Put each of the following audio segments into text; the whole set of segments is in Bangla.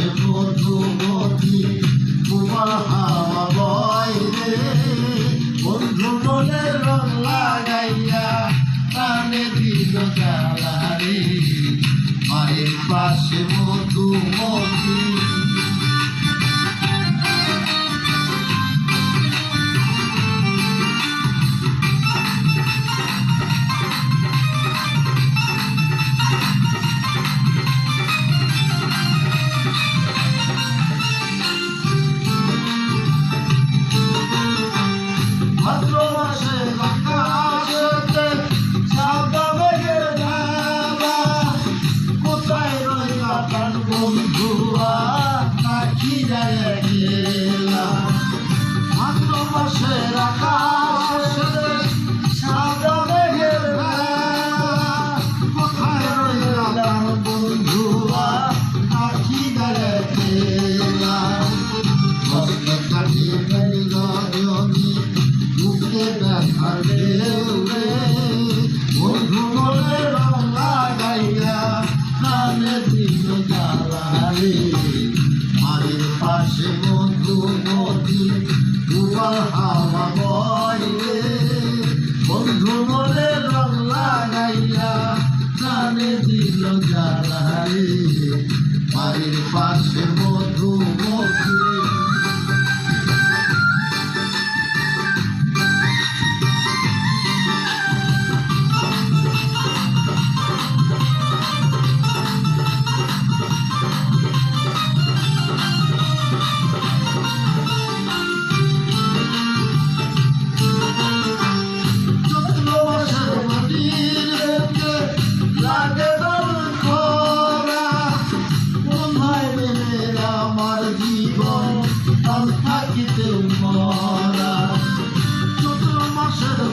পাশে মধুমতি তোমার হাওয়া বয় রে বন্ধু মনে রং লাগাইয়া প্রাণে দিল জ্বালা রে মায়ের পাশে মধুমতি মায়ের পাশে মধুমতি তোমার হাওয়া বয় রে বন্ধু মনে রং লাগাইয়া প্রাণে দিল জ্বালা রে মায়ের পাশে মধুমতি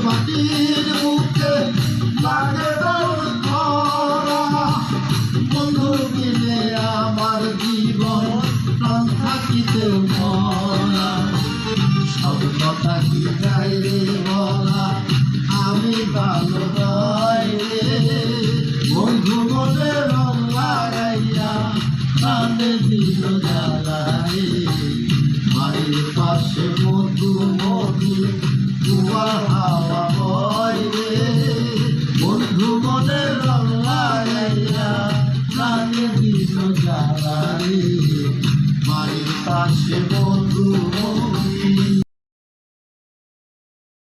মাটির বুকে লাগে বন্ধু দিলে আমার জীবন প্রাণ থাকিতে মরা সব কথা কি যাই রে বলা আমি ভালো নয় রে বন্ধু মনে রং লাগাইয়া প্রাণে দিল জ্বালা রে মায়ের পাশে মধুমতি তোমার হাওয়া বয় রে বন্ধু মনে রং লাগাইয়া প্রাণে দিল জ্বালা রে মায়ের পাশে